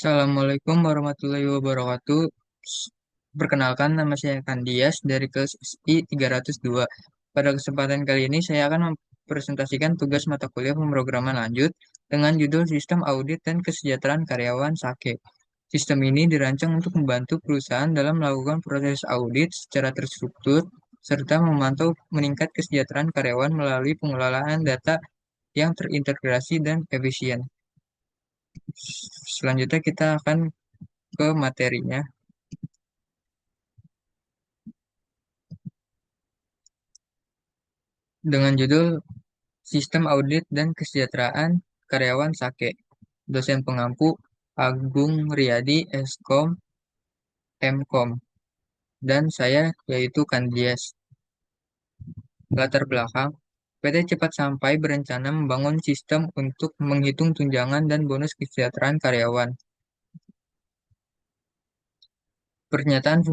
Assalamualaikum warahmatullahi wabarakatuh. Perkenalkan, nama saya Kandias dari kelas I 302. Pada kesempatan kali ini saya akan mempresentasikan tugas mata kuliah pemrograman lanjut dengan judul Sistem Audit dan Kesejahteraan Karyawan SAKE. Sistem ini dirancang untuk membantu perusahaan dalam melakukan proses audit secara terstruktur serta memantau meningkat kesejahteraan karyawan melalui pengelolaan data yang terintegrasi dan efisien. Selanjutnya kita akan ke materinya dengan judul Sistem Audit dan Kesejahteraan Karyawan SAKE. Dosen pengampu Agung Riyadi, Eskom, Mkom, dan saya yaitu Kandias. Latar belakang, PT Cepat Sampai berencana membangun sistem untuk menghitung tunjangan dan bonus kesejahteraan karyawan. Pernyataan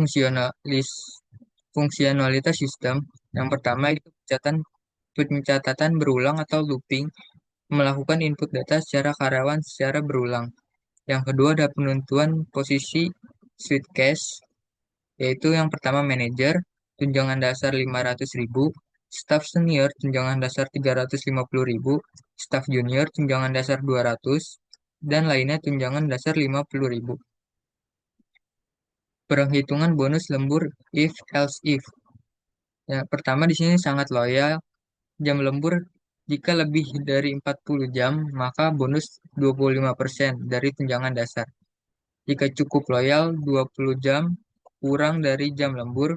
fungsionalitas sistem. Yang pertama itu pencatatan berulang atau looping, melakukan input data secara karyawan secara berulang. Yang kedua ada penentuan posisi suite case, yaitu yang pertama manajer, tunjangan dasar 500.000, staff senior, tunjangan dasar 350.000, staff junior, tunjangan dasar 200, dan lainnya tunjangan dasar 50.000. Perhitungan bonus lembur if else if. Ya, pertama di sini sangat loyal, jam lembur jika lebih dari 40 jam, maka bonus 25% dari tunjangan dasar. Jika cukup loyal 20 jam, kurang dari jam lembur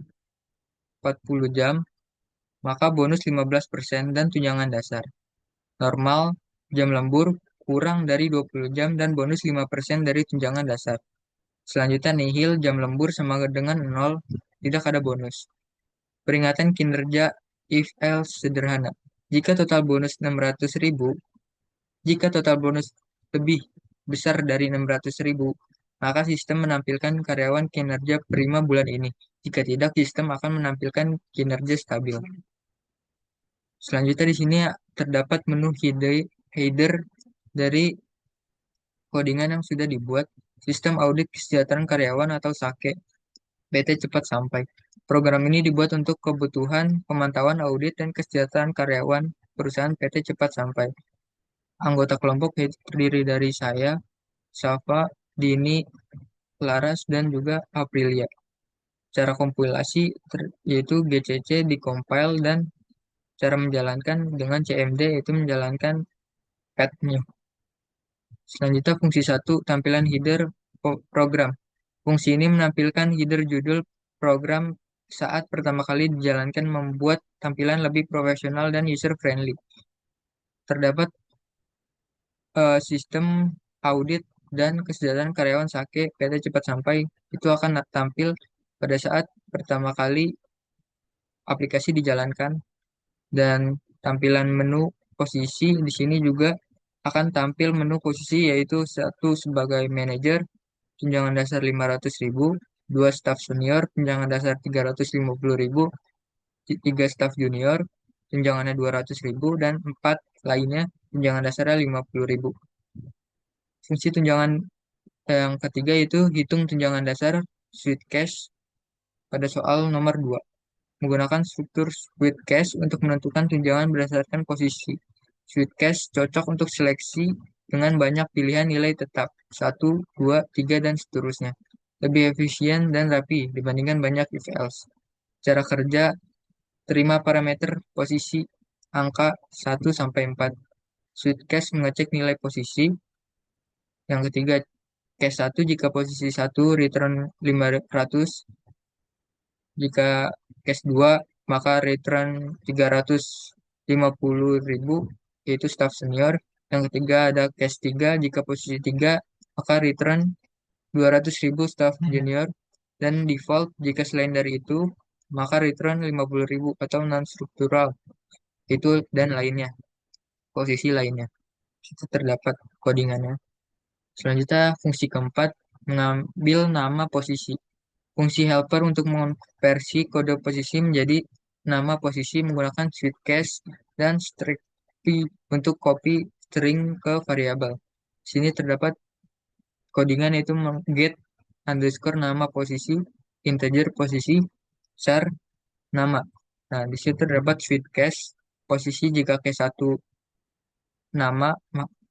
40 jam, maka bonus 15% dan tunjangan dasar. Normal, jam lembur kurang dari 20 jam dan bonus 5% dari tunjangan dasar. Selanjutnya nihil, jam lembur sama dengan 0, tidak ada bonus. Peringatan kinerja if else sederhana. Jika total bonus 600.000, jika total bonus lebih besar dari 600.000, maka sistem menampilkan karyawan kinerja prima bulan ini. Jika tidak, sistem akan menampilkan kinerja stabil. Selanjutnya di sini terdapat menu header dari codingan yang sudah dibuat. Sistem audit kesejahteraan karyawan atau SAKE PT Cepat Sampai. Program ini dibuat untuk kebutuhan pemantauan audit dan kesejahteraan karyawan perusahaan PT Cepat Sampai. Anggota kelompok terdiri dari saya, Safa, Dini, Laras, dan juga Aprilia. Cara kompilasi yaitu GCC dikompil dan cara menjalankan dengan CMD yaitu menjalankan pad-nya. Selanjutnya fungsi satu tampilan header program. Fungsi ini menampilkan header judul program saat pertama kali dijalankan membuat tampilan lebih profesional dan user friendly. Terdapat sistem audit dan kesejahteraan karyawan SAKE PT Cepat Sampai itu akan tampil pada saat pertama kali aplikasi dijalankan, dan tampilan menu posisi di sini juga akan tampil menu posisi yaitu satu sebagai manajer tunjangan dasar 500.000, dua staff senior tunjangan dasar 350.000, tiga staff junior tunjangannya 200.000, dan empat lainnya tunjangan dasarnya 50.000. Fungsi tunjangan yang ketiga itu hitung tunjangan dasar suite cash pada soal nomor 2. Menggunakan struktur suite cash untuk menentukan tunjangan berdasarkan posisi. Suite cash cocok untuk seleksi dengan banyak pilihan nilai tetap, satu, 2, 3, dan seterusnya. Lebih efisien dan rapi dibandingkan banyak if else. Cara kerja, terima parameter posisi angka 1 sampai 4. Suite cash mengecek nilai posisi. Yang ketiga, case 1 jika posisi 1 return 500, jika case 2 maka return 350.000 yaitu staff senior. Yang ketiga ada case 3 jika posisi 3 maka return 200.000 staff junior, dan default jika selain dari itu maka return 50.000 atau non struktural itu dan lainnya, posisi lainnya. Itu terdapat codingannya. Selanjutnya fungsi keempat mengambil nama posisi. Fungsi helper untuk mengonversi kode posisi menjadi nama posisi menggunakan suite case dan strcpy untuk copy string ke variabel. Sini terdapat codingan yaitu get underscore nama posisi, integer posisi, char nama. Nah, di situ terdapat sweet case posisi jika case satu nama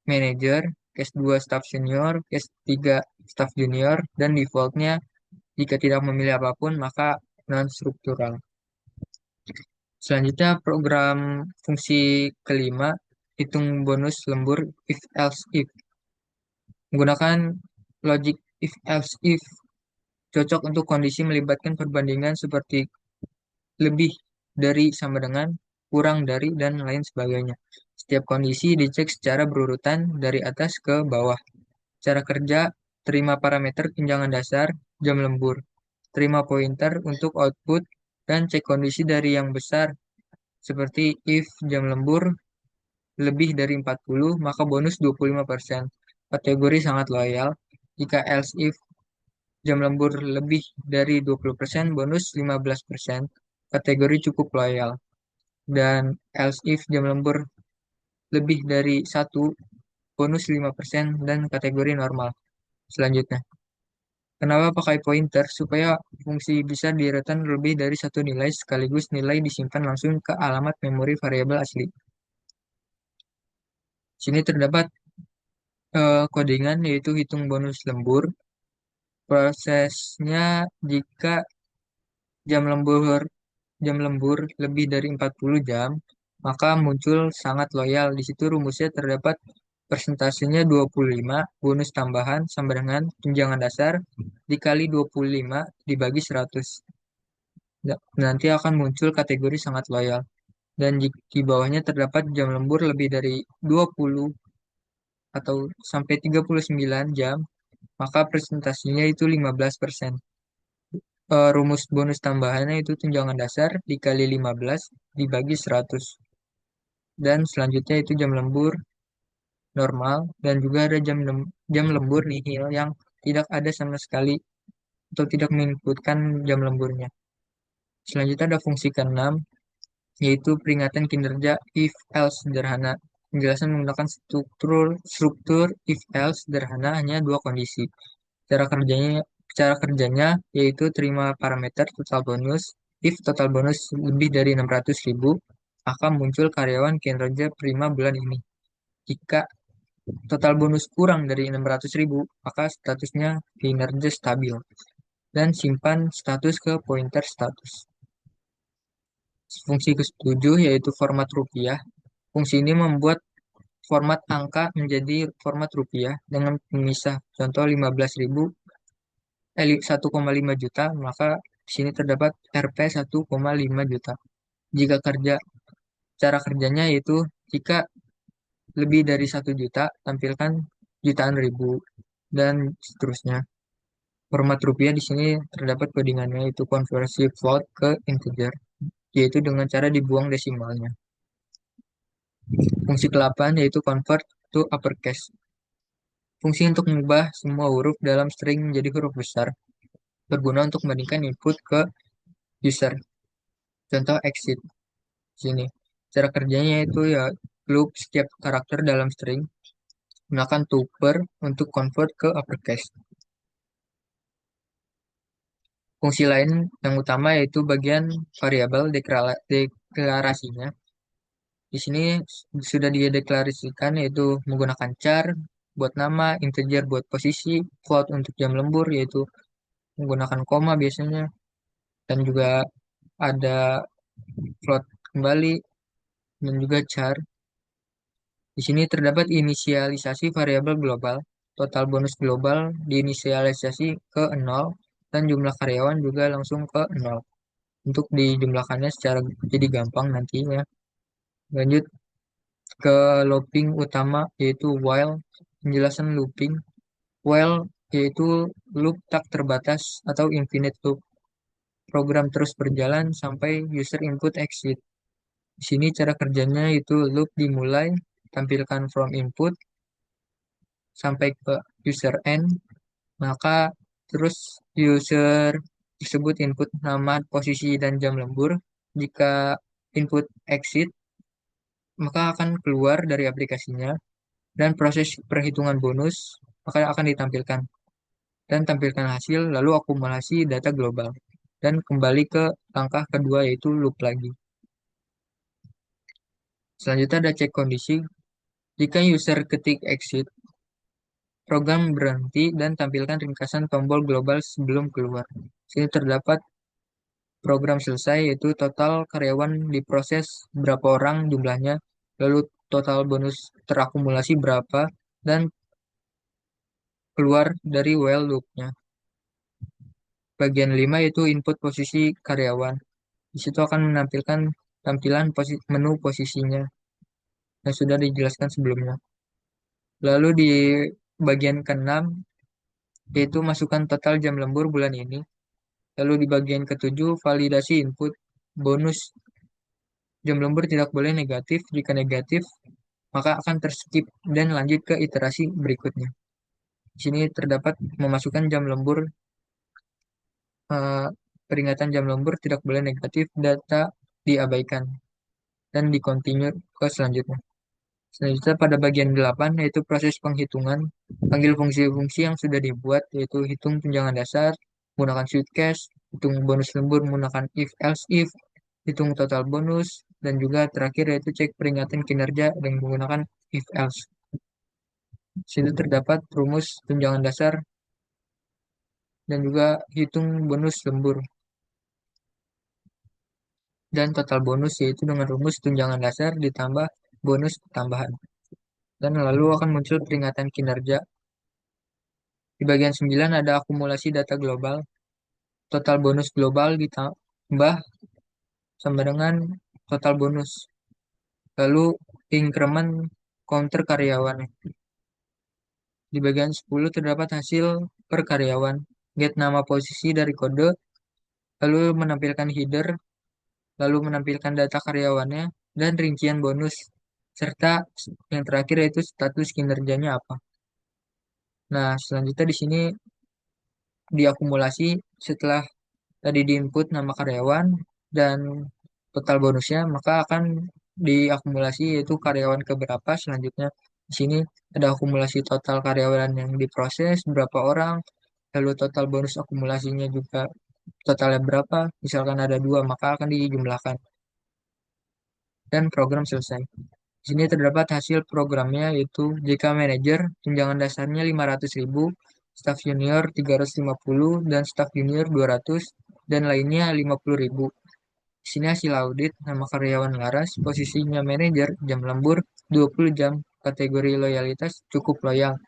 manager, case 2 staff senior, case 3 staff junior, dan defaultnya jika tidak memilih apapun maka non-struktural. Selanjutnya program fungsi kelima, hitung bonus lembur if else if. Menggunakan logic if else if cocok untuk kondisi melibatkan perbandingan seperti lebih dari sama dengan, kurang dari, dan lain sebagainya. Setiap kondisi dicek secara berurutan dari atas ke bawah. Cara kerja, terima parameter tunjangan dasar, jam lembur. Terima pointer untuk output, dan cek kondisi dari yang besar, seperti if jam lembur lebih dari 40, maka bonus 25%. Kategori sangat loyal. Jika else if jam lembur lebih dari 20%, bonus 15%. Kategori cukup loyal. Dan else if jam lembur lebih dari 1, bonus 5% dan kategori normal. Selanjutnya, kenapa pakai pointer? Supaya fungsi bisa direkan lebih dari satu nilai sekaligus nilai disimpan langsung ke alamat memori variabel asli. Sini terdapat codingan yaitu hitung bonus lembur. Prosesnya jika jam lembur jam lembur lebih dari 40 jam, maka muncul sangat loyal. Di situ rumusnya terdapat persentasenya 25, bonus tambahan sama dengan tunjangan dasar dikali 25 dibagi 100. Nanti akan muncul kategori sangat loyal. Dan di bawahnya terdapat jam lembur lebih dari 20 atau sampai 39 jam, maka presentasinya itu 15%. Rumus bonus tambahannya itu tunjangan dasar dikali 15 dibagi 100. Dan selanjutnya itu jam lembur normal dan juga ada jam lembur nihil yang tidak ada sama sekali atau tidak menginputkan jam lemburnya. Selanjutnya ada fungsi keenam yaitu peringatan kinerja if else sederhana. Penjelasan menggunakan struktur if else sederhana hanya dua kondisi. Cara kerjanya yaitu terima parameter total bonus. If total bonus lebih dari 600.000, maka muncul karyawan kinerja prima bulan ini. Jika total bonus kurang dari 600.000, maka statusnya kinerja stabil. Dan simpan status ke pointer status. Fungsi ketujuh yaitu format rupiah. Fungsi ini membuat format angka menjadi format rupiah dengan pemisah. Contoh 15.000, 1,5 juta, maka di sini terdapat Rp 1,5 juta. Jika cara kerjanya yaitu jika lebih dari 1 juta, tampilkan jutaan ribu, dan seterusnya. Format rupiah di sini terdapat codingannya yaitu konversi float ke integer, yaitu dengan cara dibuang desimalnya. Fungsi ke-8 yaitu convert to uppercase. Fungsi untuk mengubah semua huruf dalam string menjadi huruf besar, berguna untuk membandingkan input ke user. Contoh exit. Sini. Cara kerjanya itu ya loop setiap karakter dalam string, gunakan tuple untuk convert ke uppercase. Fungsi lain yang utama yaitu bagian variabel deklarasinya. Di sini sudah dideklarasikan yaitu menggunakan char buat nama, integer buat posisi, float untuk jam lembur yaitu menggunakan koma biasanya, dan juga ada float kembali dan juga char. Di sini terdapat inisialisasi variabel global. Total bonus global diinisialisasi ke 0 dan jumlah karyawan juga langsung ke 0. Untuk dijumlahkannya secara jadi gampang nantinya. Lanjut ke looping utama yaitu while. Penjelasan looping. While yaitu loop tak terbatas atau infinite loop. Program terus berjalan sampai user input exit. Di sini cara kerjanya itu loop dimulai, tampilkan from input sampai ke user end, maka terus user tersebut input nama, posisi, dan jam lembur. Jika input exit, maka akan keluar dari aplikasinya dan proses perhitungan bonus maka akan ditampilkan. dan tampilkan hasil, lalu akumulasi data global. Dan kembali ke langkah kedua yaitu loop lagi. Selanjutnya ada cek kondisi. Jika user ketik exit, program berhenti dan tampilkan ringkasan tombol global sebelum keluar. Sini terdapat program selesai yaitu total karyawan diproses berapa orang jumlahnya, lalu total bonus terakumulasi berapa, dan keluar dari while loop-nya. Bagian 5 yaitu input posisi karyawan. Di situ akan menampilkan tampilan menu posisinya yang sudah dijelaskan sebelumnya. Lalu di bagian ke-6 yaitu masukkan total jam lembur bulan ini. Lalu di bagian ke-7 validasi input bonus jam lembur tidak boleh negatif. Jika negatif, maka akan terskip dan lanjut ke iterasi berikutnya. Di sini terdapat memasukkan jam lembur, eh, peringatan jam lembur tidak boleh negatif, data diabaikan dan di continue ke selanjutnya. Selanjutnya pada bagian 8 yaitu proses penghitungan. Panggil fungsi-fungsi yang sudah dibuat yaitu hitung tunjangan dasar menggunakan suitcase, hitung bonus lembur menggunakan if else if, hitung total bonus, dan juga terakhir yaitu cek peringatan kinerja dengan menggunakan if else. Sini terdapat rumus tunjangan dasar dan juga hitung bonus lembur dan total bonus yaitu dengan rumus tunjangan dasar ditambah bonus tambahan. Dan lalu akan muncul peringatan kinerja. Di bagian 9 ada akumulasi data global. Total bonus global ditambah sama dengan total bonus. Lalu increment counter karyawan. Di bagian 10 terdapat hasil per karyawan. Get nama posisi dari kode, lalu menampilkan header, lalu menampilkan data karyawannya, dan rincian bonus. Serta yang terakhir yaitu status kinerjanya apa. Nah, selanjutnya di sini diakumulasi setelah tadi diinput nama karyawan dan total bonusnya, maka akan diakumulasi yaitu karyawan keberapa selanjutnya. Di sini ada akumulasi total karyawan yang diproses, berapa orang, lalu total bonus akumulasinya juga totalnya berapa. Misalkan ada dua, maka akan dijumlahkan. Dan program selesai. Di sini terdapat hasil programnya yaitu JK Manager, tunjangan dasarnya 500.000, staff junior 350, dan staff junior 200, dan lainnya 50.000. Di sini hasil audit, nama karyawan laras, posisinya manajer, jam lembur 20 jam, kategori loyalitas cukup loyal.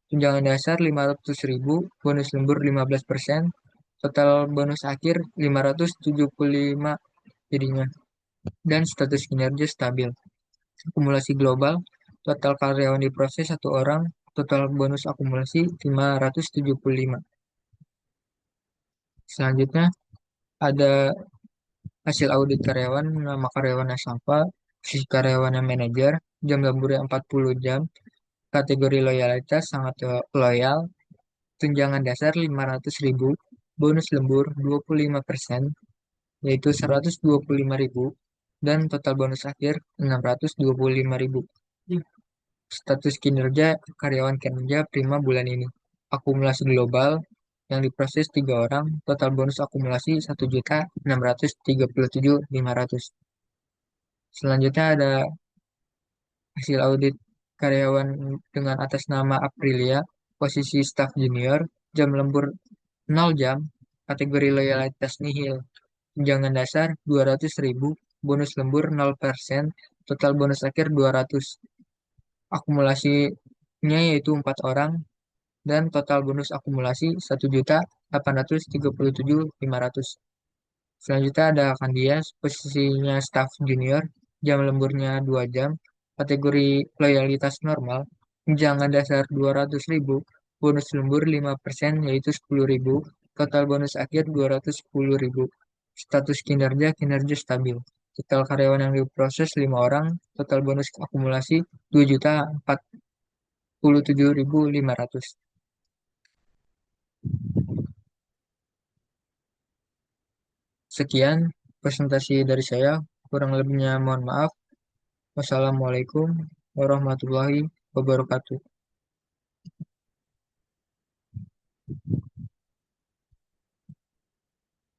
Tunjangan dasar 500.000, bonus lembur 15%, total bonus akhir 575 jadinya. Dan status kinerja stabil. Akumulasi global, total karyawan diproses 1 orang, total bonus akumulasi 575. Selanjutnya ada hasil audit karyawan, nama karyawannya siapa, posisi karyawannya manajer, jam lemburnya 40 jam, kategori loyalitas sangat loyal, tunjangan dasar 500.000, bonus lembur 25%, yaitu 125.000, dan total bonus akhir 625.000. Status kinerja karyawan kinerja prima bulan ini. Akumulasi global yang diproses 3 orang, total bonus akumulasi 1.637.500. Selanjutnya ada hasil audit karyawan dengan atas nama Aprilia, posisi staff junior, jam lembur 0 jam, kategori loyalitas nihil, tunjangan dasar 200.000, bonus lembur 0%, total bonus akhir 200. Akumulasinya yaitu 4 orang, dan total bonus akumulasi 1.837.500. Selanjutnya ada Candias, posisinya staff junior, jam lemburnya 2 jam, kategori loyalitas normal, tunjangan dasar 200.000, bonus lembur 5% yaitu 10.000, total bonus akhir 210.000. Status kinerja kinerja stabil. Total karyawan yang diproses 5 orang, total bonus akumulasi 2.047.500. Sekian presentasi dari saya. Kurang lebihnya mohon maaf. Wassalamualaikum warahmatullahi wabarakatuh.